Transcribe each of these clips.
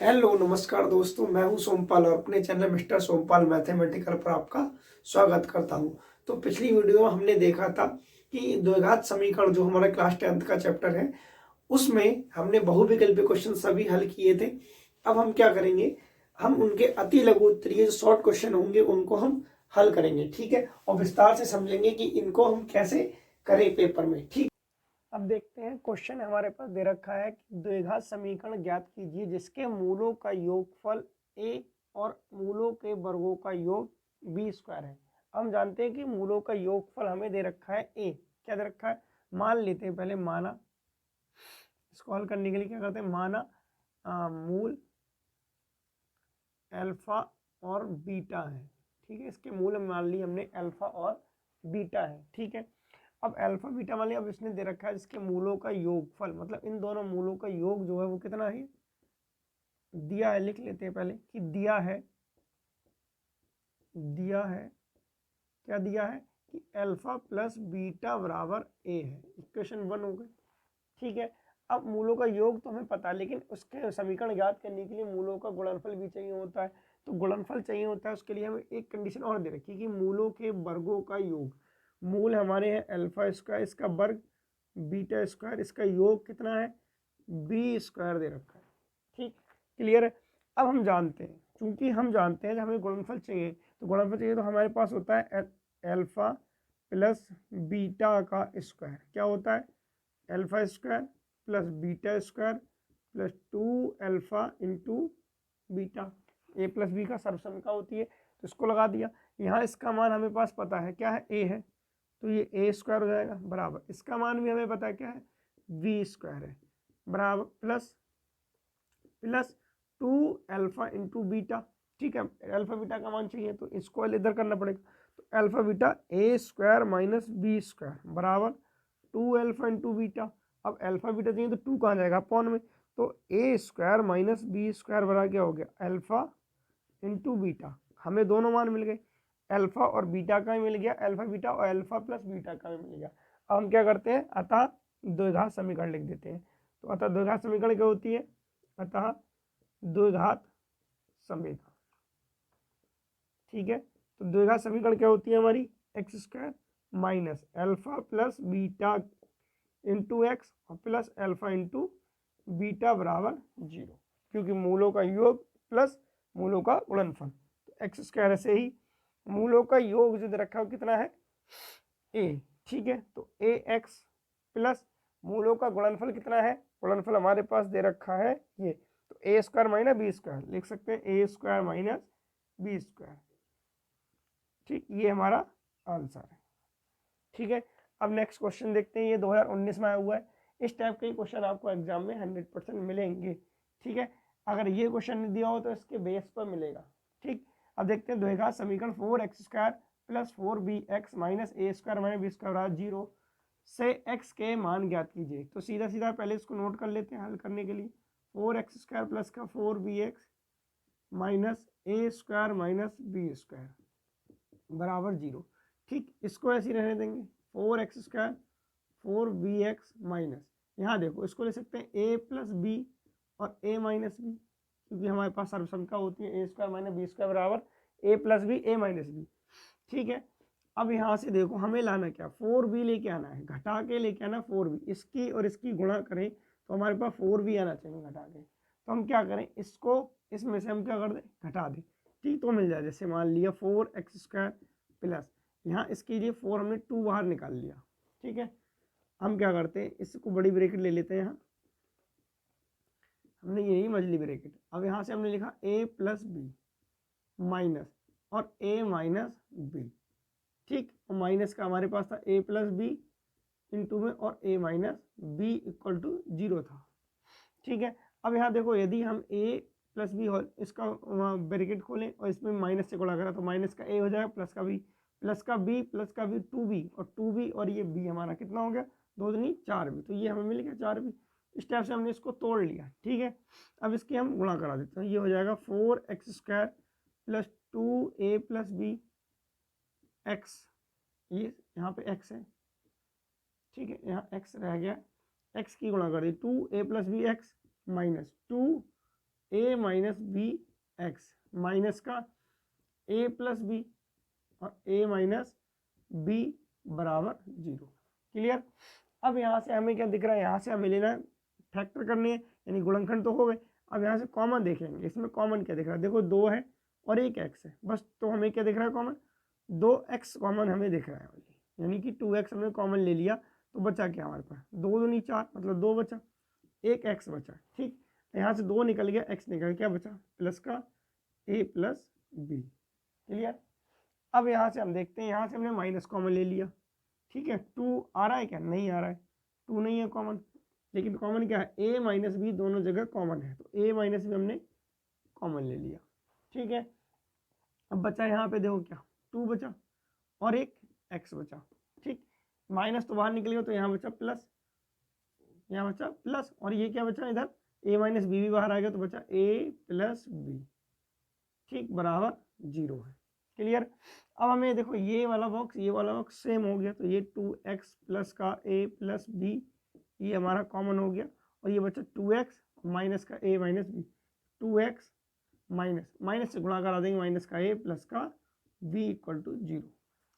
Hello नमस्कार दोस्तों, मैं हूं सोमपाल और अपने चैनल मिस्टर सोमपाल मैथमेटिकल पर आपका स्वागत करता हूं। तो पिछली वीडियो में हमने देखा था कि द्विघात समीकरण जो हमारा क्लास 10th का चैप्टर है उसमें हमने बहुविकल्पीय क्वेश्चन सभी हल किए थे। अब हम क्या करेंगे, हम उनके अति लघु उत्तरीय जो शॉर्ट क्वेश्चन होंगे उनको हम हल करेंगे, ठीक है, और विस्तार से समझेंगे कि इनको हम कैसे करें पेपर में। ठीक, अब देखते हैं क्वेश्चन हमारे पास दे रखा है कि द्विघात समीकरण ज्ञात कीजिए जिसके मूलों का योगफल a और मूलों के वर्गों का योग b स्क्वायर है। हम जानते हैं कि मूलों का योगफल हमें दे रखा है a, क्या दे रखा है, मान लेते हैं, पहले माना, इसको हल करने के लिए क्या करते हैं, माना मूल अल्फा और बीटा है, ठीक है, इसके मूल मान ली हमने अल्फा और बीटा है, ठीक है। अब अल्फा बीटा मान लिया, अब इसने दे रखा है जिसके मूलों का योगफल, मतलब इन दोनों मूलों का योग जो है वो कितना है, दिया है, लिख लेते हैं पहले कि दिया है क्या दिया है कि अल्फा प्लस बीटा बराबर ए है। इक्वेशन 1 हो गई, ठीक है। अब मूलों का योग तो हमें पता है, लेकिन उसके समीकरण ज्ञात करने के लिए मूलों का गुणनफल भी चाहिए होता है। तो गुणनफल चाहिए होता है, उसके लिए हमें एक कंडीशन और दे रखी है कि मूलों के वर्गों का योग, मूल हमारे हैं अल्फा स्क्वायर, इसका वर्ग बीटा स्क्वायर, इसका योग कितना है बी स्क्वायर दे रखा है, ठीक, क्लियर है। अब हम जानते हैं, चूंकि हम जानते हैं जब हमें गुणनफल चाहिए, तो गुणनफल चाहिए तो हमारे पास होता है अल्फा प्लस बीटा का स्क्वायर, क्या होता है alpha square plus beta square plus 2 alpha into beta, A plus B का सर्वसमिका होती है, तो इसको लगा दिया। यहाँ इसका मान हमें पास पता है, क्या है ए है, तो ये ए स्क्वायर हो जाएगा बराबर, इसका मान भी हमें पता है क्या है बी स्क्वायर है, बराबर plus plus 2 alpha into beta, ठीक है। अल्फा बीटा का मान चाहिए तो इसको इधर करना पड़ेगा, तो alpha beta A square minus B square बराबर 2 अल्फा इंटू बीटा। अब अल्फा बीटा चाहिए तो 2 कहाँ जाएगा अपॉन में, तो A square minus B square बराबर क्या हो गया अल्फा इंटू बीटा। हमें दोनों मान मिल गए, अल्फा और बीटा का भी मिल गया, अल्फा बीटा और अल्फा प्लस बीटा का भी मिल गया। अब हम क्या करते हैं, अतः द्विघात समीकरण लिख देते हैं। तो अतः द्विघात समीकरण क्या होती है, अतः द्विघात समीकरण, ठीक है। तो द्विघात समीकरण क्या होती है हमारी, x square minus alpha plus beta into x और प्लस अल्फा इंटू बीटा बराबर 0, क्योंकि मूलों का योग प्लस मूलों का गुणनफल। तो एक्स स्क्वायर ऐसे ही मूलों का योग जो दे रखा है कितना है ए, ठीक है, तो ए एक्स प्लस मूलों का गुणनफल कितना है, गुणनफल हमारे पास दे रखा है ये, तो A square minus B square लिख सकते हैं, ए स्क्वायर माइनस बी स्क्वायर, ठीक, ये हमारा आंसर है, ठीक है। अब नेक्स्ट क्वेश्चन देखते हैं, ये 2019 में आया हुआ है। इस टाइप के क्वेश्चन आपको एग्जाम में 100% मिलेंगे, ठीक है। अगर ये क्वेश्चन नहीं दिया हो तो इसके बेस पर मिलेगा, ठीक। अब देखते हैं द्विघात समीकरण 4x square plus 4bx minus A square minus B square बराबर 0 से x के मान ज्ञात कीजिए। तो सीधा सीधा पहले इसको नोट कर लेते हैं हल करने के लिए, 4x स्क्वायर प्लस का 4bx minus A square minus B square बराबर 0, ठीक, इसको ऐसे ही रहने देंगे, 4x स्क्वायर 4bx माइनस, यहाँ देखो इसको ले सकते हैं a प्लस बी और a माइनस बी, क्योंकि हमारे पास सर्वसंख्या होती है ए स्क्वायर माइनस बी स्क्वायर बराबर ए प्लस बी ए माइनस बी, ठीक है। अब यहाँ से देखो हमें लाना क्या, 4b लेके आना है, घटा के लेके आना 4b, इसकी और इसकी गुणा करें तो हमारे पास 4b आना चाहिए घटा के। तो हम क्या करें, इसको इसमें से हम क्या कर दें, घटा दें, ठीक, तो मिल जाए, जैसे मान लिया 4x स्क्वायर प्लस, यहाँ इसके लिए 4 हमने 2 बाहर निकाल लिया, ठीक है। हम क्या करते हैं, इसको बड़ी ब्रैकेट ले लेते हैं, यहाँ हमने यही मझली ब्रैकेट, अब यहाँ से हमने लिखा a प्लस बी माइनस और a माइनस बी, ठीक, और माइनस का हमारे पास था a प्लस बी इंटू में और a minus B equal to 0 था, ठीक है। अब यहाँ देखो यदि हम a प्लस बी इसका ब्रैकेट खोलें और इसमें माइनस से गुणा करा तो माइनस का a हो जाएगा प्लस का b प्लस का b प्लस का b 2b और 2b और ये b हमारा कितना हो गया 2 दूनी 4b, तो ये हमें मिल गया 4b। इस टाइप से हमने इसको तोड़ लिया, ठीक है। अब इसके हम गुणा करा देते हैं, ये हो जाएगा 4x square plus 2a plus B X, ये यहाँ पे x है, ठीक है, यहाँ x रह गया, x की गुणा कर दी 2a plus B X minus 2 a minus B X minus का a प्लस बी और a माइनस बी बराबर 0। क्लियर। अब यहाँ से हमें क्या दिख रहा है, यहाँ से हमें लेना फैक्टर करनी है यानी गुणनखंड तो हो गए। अब यहाँ से कॉमन देखेंगे, इसमें कॉमन क्या दिख रहा है, देखो 2 है और एक x है बस, तो हमें क्या दिख रहा है कॉमन, 2x कॉमन हमें दिख रहा है, यानी कि 2x हमने कॉमन ले लिया तो बचा क्या हमारे पास, 2 दूनी 4 मतलब 2 बचा, एक x बचा। ठीक, यहाँ से 2 निकल गया, x निकल, क्या बचा प्लस का a प्लस बी। क्लियर। अब यहाँ से हम देखते हैं, यहाँ से हमने माइनस कॉमन ले लिया। ठीक है, 2 आ रहा है क्या, नहीं आ रहा है, 2 नहीं है कॉमन, लेकिन कॉमन क्या है, a माइनस बी दोनों जगह कॉमन है, तो a माइनस बी हमने कॉमन ले लिया। ठीक है, अब बचा यहाँ पे देखो क्या, 2 बचा और एक x बचा। ठीक, माइनस तो बाहर निकल गया तो यहाँ बचा प्लस, यहाँ बचा प्लस, और ये क्या बचा इधर, a माइनस बी भी बाहर आ गया तो बचा a प्लस बी। ठीक, बराबर 0 है। क्लियर। अब हमें देखो ये वाला बॉक्स सेम हो गया, तो ये 2x प्लस का a प्लस बी ये हमारा कॉमन हो गया, और ये बचा 2x माइनस का a minus B, 2x minus से गुणा करा देंगे, माइनस का a प्लस का b इक्वल टू 0।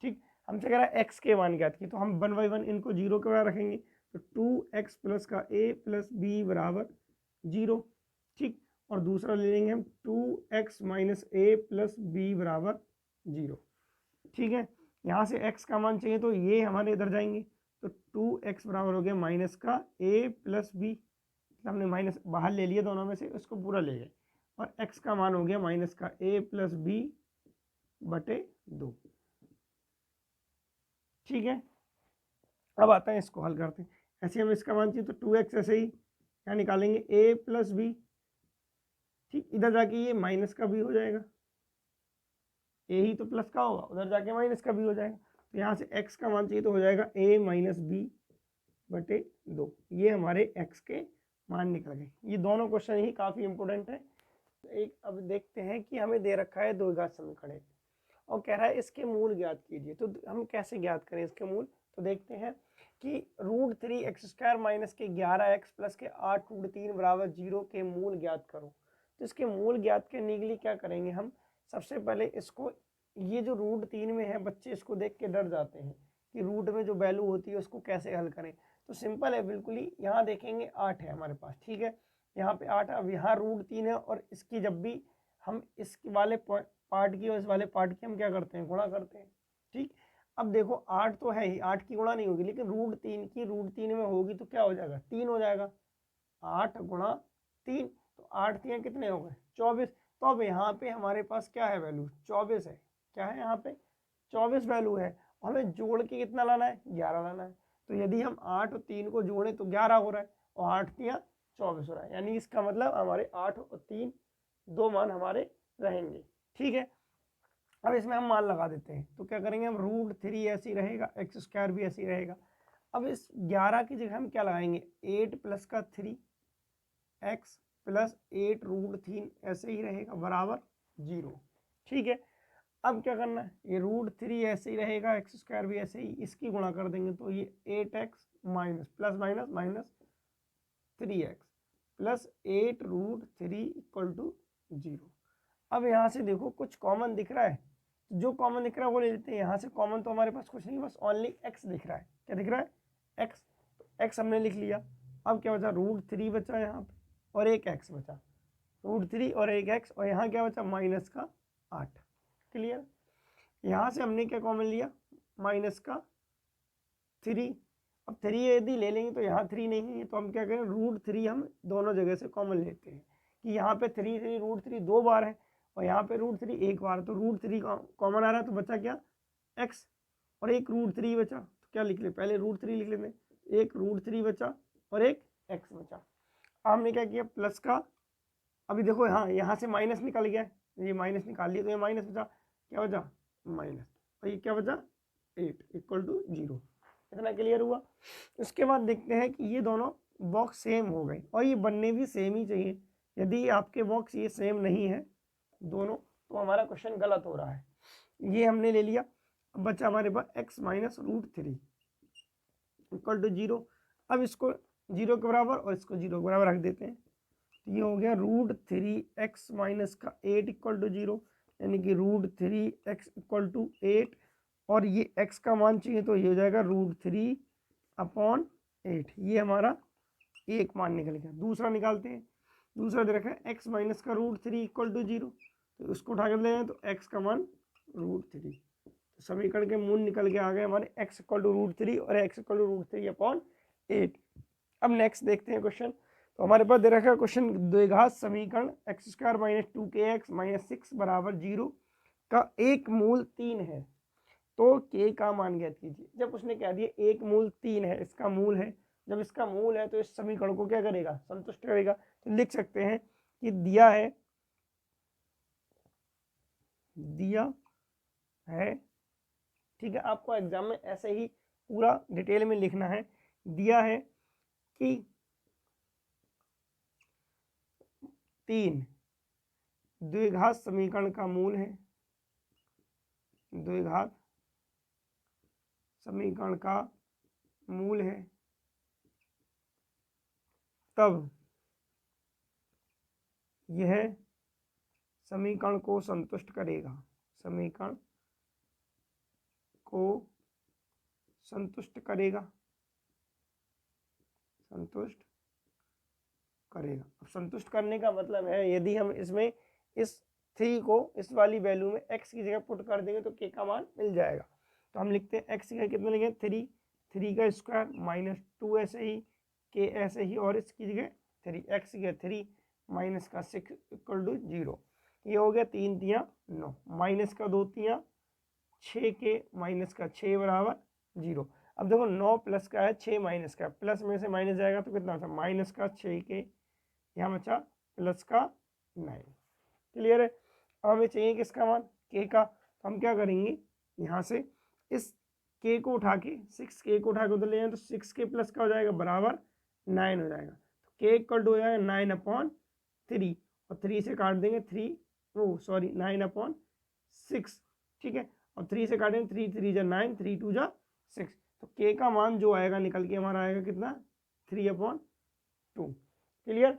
ठीक, हमसे कह रहा है x के मान ज्ञात की, तो हम 1 बाई 1 इनको 0 के बराबर रखेंगे, तो 2x प्लस का a प्लस बी बराबर 0। ठीक, और दूसरा ले लेंगे हम 2x minus a plus B बराबर 0। ठीक है, यहाँ से x का मान चाहिए तो ये हमारे इधर जाएंगे, तो 2x बराबर हो गया माइनस का a प्लस बी, हमने माइनस बाहर ले लिया दोनों में से, उसको पूरा ले गए, और x का मान हो गया माइनस का a प्लस बी बटे 2। ठीक है, अब आता है इसको हल करते हैं, ऐसे हम इसका मान चाहिए तो 2x ऐसे ही यहाँ निकालेंगे a प्लस बी। ठीक, इधर जाके ये माइनस का भी हो जाएगा, a ही तो प्लस का होगा, उधर जाके माइनस का भी हो जाएगा, तो यहाँ से x का मान चाहिए तो हो जाएगा a माइनस बी बटे 2। ये हमारे x के मान निकल गए। ये दोनों क्वेश्चन ही काफ़ी इंपॉर्टेंट है। एक अब देखते हैं कि हमें दे रखा है द्विघात समीकरण और कह रहा है इसके मूल ज्ञात कीजिए, तो हम कैसे ज्ञात करें इसके मूल, तो देखते हैं कि √3x² माइनस के 11x प्लस के 8√3 बराबर 0 के मूल ज्ञात करो। तो इसके मूल ज्ञात करने के लिए क्या करेंगे हम, सबसे पहले इसको, ये जो √3 में है बच्चे इसको देख के डर जाते हैं कि रूट में जो वैल्यू होती है उसको कैसे हल करें, तो सिंपल है बिल्कुल ही, यहाँ देखेंगे 8 है हमारे पास। ठीक है, यहाँ पे 8, अब यहाँ √3 है, और इसकी जब भी हम इस वाले पार्ट की और इस वाले पार्ट की हम क्या करते हैं, गुणा करते हैं। ठीक, अब देखो 8 तो है ही, 8 की गुणा नहीं होगी, लेकिन √3 की √3 में होगी तो क्या हो जाएगा, 3 हो जाएगा, 8 गुणा 3, तो 8 3 कितने हो गए 24। तो अब यहाँ पे हमारे पास क्या है, वैल्यू 24 है, क्या है यहाँ पे 24 वैल्यू है, हमें जोड़ के कितना लाना है, 11 लाना है। तो यदि हम 8 और 3 को जोड़ें तो 11 हो रहा है, और 8 3 24 हो रहा है, यानी इसका मतलब हमारे 8 और 3 दो मान हमारे रहेंगे। ठीक है, अब इसमें हम मान लगा देते हैं, तो क्या करेंगे हम, √3 ऐसी रहेगा, x² भी ऐसी रहेगा। अब इस 11 की जगह हम क्या लगाएंगे, 8 प्लस का 3x प्लस 8 √3 ऐसे ही रहेगा बराबर 0। ठीक है, अब क्या करना है, ये √3 ऐसे ही रहेगा, x² भी ऐसे ही, इसकी गुणा कर देंगे तो ये 8x minus plus minus minus 3x plus 8 √3 equal to 0। अब यहाँ से देखो कुछ कॉमन दिख रहा है, जो कॉमन दिख रहा है वो ले लेते हैं। यहाँ से कॉमन तो हमारे पास कुछ नहीं, बस ओनली x दिख रहा है। क्या दिख रहा है, x, तो x हमने लिख लिया। अब क्या बचा, √3 बचा यहाँ पे, और एक x बचा, √3 और एक x, और यहाँ क्या बचा, माइनस का 8। क्लियर। यहाँ से हमने क्या कॉमन लिया, माइनस का 3। अब 3 यदि ले लेंगे तो यहाँ 3 नहीं है, तो हम क्या करें, √3 हम दोनों जगह से कॉमन लेते हैं, कि यहाँ पे 3 √3 2 बार है, और यहाँ पे √3 एक बार, तो √3 कॉमन आ रहा है, तो बचा क्या, x, और एक √3 बचा, तो क्या लिख ले, पहले √3 लिख लेते हैं, एक √3 बचा और एक x बचा। हमने क्या किया, प्लस का, अभी देखो हाँ यहाँ से माइनस निकल गया, ये माइनस निकाल लिया, तो ये माइनस बचा, क्या बचा, माइनस, और ये क्या बचा, 8 इक्वल टू 0। इतना क्लियर हुआ। उसके बाद देखते हैं कि ये दोनों बॉक्स सेम हो गए, और ये बनने भी सेम ही चाहिए। यदि आपके बॉक्स ये सेम नहीं है दोनों, तो हमारा क्वेश्चन गलत हो रहा है। ये हमने ले लिया, अब बचा हमारे पास x माइनस √3 इक्वल टू 0। अब इसको 0 के बराबर और इसको 0 के बराबर रख देते हैं, तो ये हो गया √3x माइनस का 8 इक्वल टू 0, यानी कि √3x इक्वल टू 8, और ये x का मान चाहिए तो ये हो जाएगा √3/8। ये हमारा एक मान निकल गया। दूसरा निकालते हैं। दूसरा दे रखा है x माइनस का √3 इक्वल टू 0, तो उसको उठा कर ले जाए तो x का मान √3। तो समीकरण के मूल निकल के आ गए हमारे x इक्वल टू √3 और x इक्वल टू √3/8। अब नेक्स्ट देखते हैं क्वेश्चन। तो हमारे पास दे रखा है क्वेश्चन द्विघात समीकरण x² माइनस 2kx माइनस 6 बराबर 0 का एक मूल 3 है, तो k का मान ज्ञात कीजिए। जब उसने कह दिया एक मूल 3 है, इसका मूल है, जब इसका मूल है तो इस समीकरण को क्या करेगा, संतुष्ट करेगा। तो लिख सकते हैं कि दिया है ठीक है, आपको एग्जाम में ऐसे ही पूरा डिटेल में लिखना है। दिया है कि 3 द्विघात समीकरण का मूल है, द्विघात समीकरण का मूल है, तब यह समीकरण को संतुष्ट करेगा, समीकरण को संतुष्ट करेगा, संतुष्ट करेगा। अब संतुष्ट करने का मतलब है यदि हम इसमें इस 3 को इस वाली वैल्यू में x की जगह पुट कर देंगे तो k का मान मिल जाएगा। तो हम लिखते हैं x की जगह कितना लिखेंगे 3, 3 का स्क्वायर माइनस 2 ऐसे ही, k ऐसे ही, और इसकी जगह 3, x की जगह 3 माइनस का 6 इक्वल टू 0। ये हो गया 3 तियाँ 9, माइनस का 2 तियाँ 6 के माइनस का 6 बराबर 0। अब देखो 9 प्लस का है, 6 माइनस का, प्लस में से माइनस जाएगा तो कितना बचा, माइनस का 6 के, यहाँ बचा प्लस का 9। क्लियर है। अब हमें चाहिए किसका मान, k का। तो हम क्या करेंगे, यहाँ से इस k को उठा के 6k को उठा के उधर ले जाए तो 6k प्लस का हो जाएगा बराबर 9 हो जाएगा। तो k इक्वल टू हो जाएगा 9/3, और 3 से काट देंगे 9/6, ठीक है। और 3 से काटेंगे 3 3 जा 9, 3 2 जा 6, तो k का मान जो आएगा निकल के हमारा आएगा कितना, 3/2। क्लियर।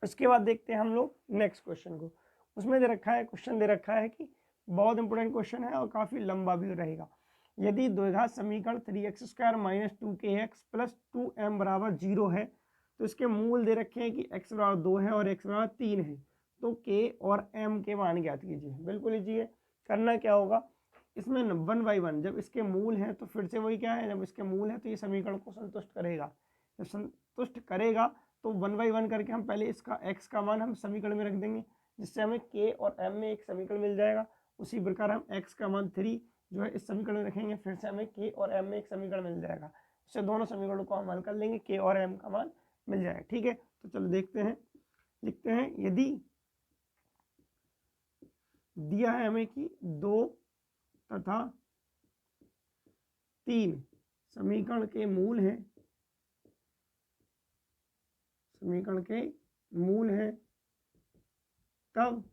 इसके बाद देखते हैं हम लोग नेक्स्ट क्वेश्चन को। उसमें दे रखा है, क्वेश्चन दे रखा है कि बहुत इंपॉर्टेंट क्वेश्चन है और काफ़ी लंबा भी रहेगा। यदि द्विघात समीकरण 3x² minus 2kx plus 2m बराबर 0 है, तो इसके मूल दे रखे हैं कि x बराबर 2 है और x बराबर 3 है, तो k और m के मान ज्ञात कीजिए। बिल्कुल लीजिए, करना क्या होगा, इसमें 1 बाई 1 जब इसके मूल हैं तो फिर से वही क्या है, जब इसके मूल है तो ये समीकरण को संतुष्ट करेगा। जब संतुष्ट करेगा तो 1 बाई 1 करके हम पहले इसका x का मान हम समीकरण में रख देंगे, जिससे हमें k और m में एक समीकरण मिल जाएगा। उसी प्रकार हम x का मान 3 जो है इस समीकरण में रखेंगे, फिर से हमें k और m में एक समीकरण मिल जाएगा। इससे दोनों समीकरणों को हम हल कर लेंगे, k और m का मान मिल जाएगा। ठीक है, तो चलो देखते हैं, लिखते हैं। यदि दिया है हमें कि 2 तथा 3 समीकरण के मूल हैं, समीकरण के मूल हैं, तब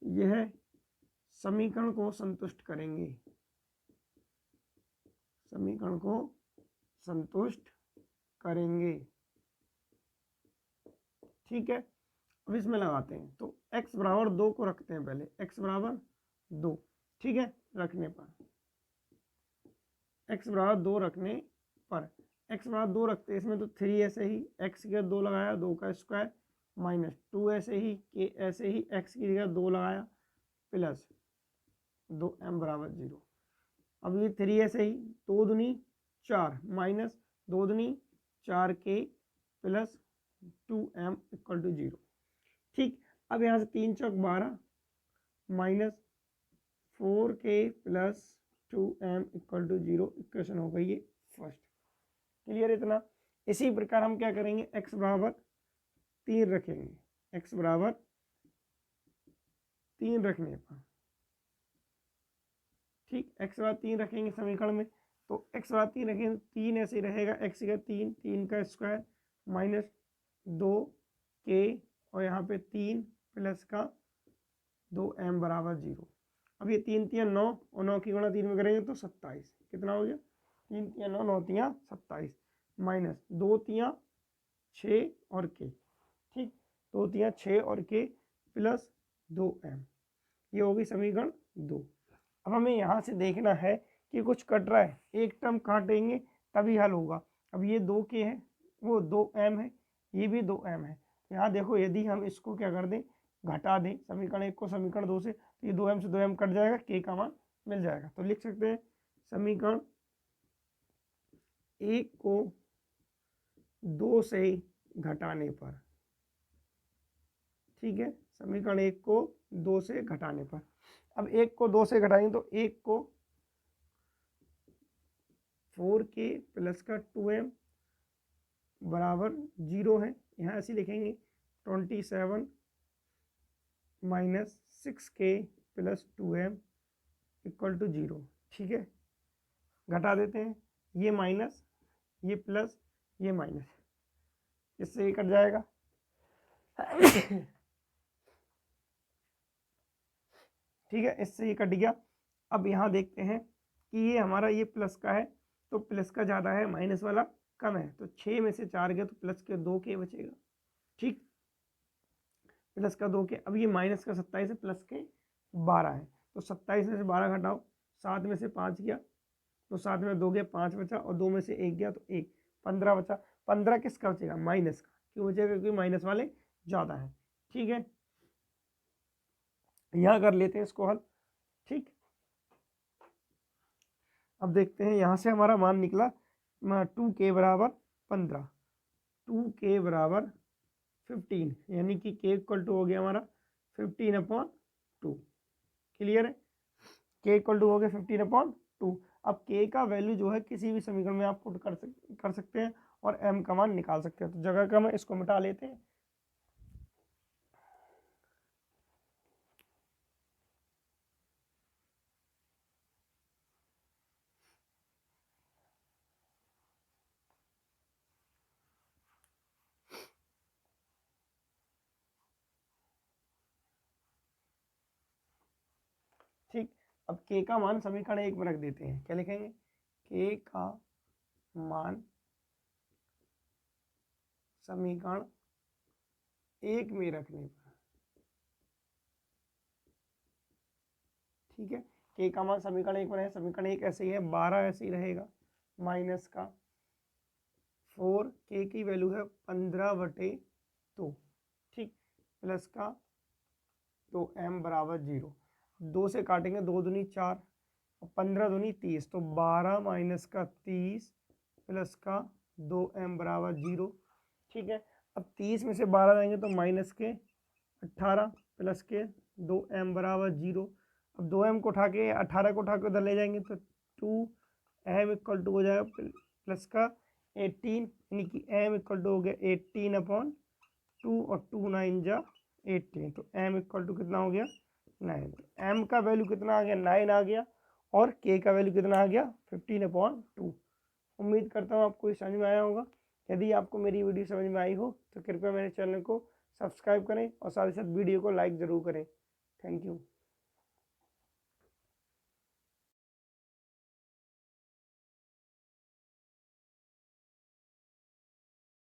यह समीकरण को संतुष्ट करेंगे, समीकरण को संतुष्ट करेंगे। ठीक है, अब इसमें लगाते हैं। तो x बराबर 2 को रखते हैं पहले, x बराबर 2, ठीक है। रखने पर x बराबर 2 रखने पर x बराबर 2 रखते हैं, इसमें तो 3 ऐसे ही, x की जगह 2 लगाया, 2 का स्क्वायर माइनस 2 ऐसे ही, k ऐसे ही, x की जगह 2 लगाया प्लस 2m बराबर 0। अब ये 3 ऐसे ही, 2 दूनी 4 माइनस 2 दूनी 4k plus 2m equal to 0। ठीक, अब यहाँ से 3 चौक 12 minus 4k plus 2m equal to 0 equation हो गई है फर्स्ट। क्लियर इतना। इसी प्रकार हम क्या करेंगे, x बराबर 3 रखेंगे, x बराबर 3 रखने पर, ठीक, x बराबर 3 रखेंगे समीकरण में। तो x बराबर 3 रखेंगे, 3 ऐसे ही रहेगा, x का 3, 3 का स्क्वायर माइनस 2k और यहाँ पे 3 प्लस का 2m बराबर 0। अब ये 3 तियाँ 9 और 9 की गुणा 3 में करेंगे तो 27। कितना हो गया, 3 तियाँ 9, 9 तियाँ 27 माइनस 2 तियाँ 6 और k। तो होती है 6 और k प्लस 2m, ये होगी समीकरण 2। अब हमें यहाँ से देखना है कि कुछ कट रहा है, एक टर्म काटेंगे तभी हल होगा। अब ये 2k है, वो 2m है, ये भी 2m है। यहाँ देखो यदि हम इसको क्या कर दें, घटा दें समीकरण 1 को समीकरण 2 से, तो ये 2m से 2m कट जाएगा, k का मान मिल जाएगा। तो लिख सकते हैं समीकरण 1 को 2 से घटाने पर, ठीक है, समीकरण 1 को 2 से घटाने पर। अब 1 को 2 से घटाएंगे तो 1 को 4k प्लस का 2m बराबर 0 है, यहाँ ऐसे लिखेंगे 27 minus 6k plus 2m equal to 0, ठीक है। घटा देते हैं, ये माइनस, ये प्लस, ये माइनस, इससे ये कट जाएगा। ठीक है, इससे ये कट गया। अब यहाँ देखते हैं कि ये हमारा ये प्लस का है, तो प्लस का ज़्यादा है, माइनस वाला कम है, तो 6 में से 4 गया तो प्लस के 2k बचेगा, ठीक, प्लस का 2k। अब ये माइनस का 27 है, प्लस के 12 है, तो 27 में से 12 घटाओ, 7 में से 5 गया तो 7 में 2 गया, 5 बचा, और 2 में से 1 गया तो 1, 15 बचा। 15 किसका बचेगा, माइनस का, क्यों बचेगा, क्योंकि माइनस वाले ज़्यादा है, ठीक है। यहाँ कर लेते हैं इसको हल, ठीक। अब देखते हैं, यहाँ से हमारा मान निकला 2k बराबर 15, 2k बराबर 15, यानी कि k इक्वल टू हो गया हमारा 15/2, क्लियर है, k इक्वल टू हो गया 15/2। अब k का वैल्यू जो है किसी भी समीकरण में आप पुट कर सकते हैं और m का मान निकाल सकते हैं। तो जगह कम है, इसको मिटा लेते हैं। ठीक, अब k का मान समीकरण 1 में रख देते हैं, क्या लिखेंगे, k का मान समीकरण 1 में रखने पर, ठीक है, k का मान समीकरण 1 में है, समीकरण 1 ऐसे ही है, 12 ऐसे ही रहेगा, माइनस का 4, k की वैल्यू है 15/2, ठीक, प्लस का 2m बराबर 0, 2 से काटेंगे, 2 दूनी 4 और 15 दूनी 30, तो 12 माइनस का 30 प्लस का 2m बराबर 0, ठीक है। अब 30 में से 12 जाएंगे तो माइनस के 18 प्लस के 2m बराबर 0। अब 2m को उठा के 18 को उठा के उधर ले जाएंगे तो 2m इक्वल टू हो जाएगा प्लस का 18, यानी कि m इक्वल टू हो गया 18/2 और 2 9 जा 18, तो m इक्वल टू कितना हो गया 9। तो m का वैल्यू कितना आ गया 9 आ गया, और k का वैल्यू कितना आ गया 15/2। उम्मीद करता हूँ आपको ये समझ में आया होगा। यदि आपको मेरी वीडियो समझ में आई हो तो कृपया मेरे चैनल को सब्सक्राइब करें और साथ ही साथ वीडियो को लाइक ज़रूर करें। Thank you.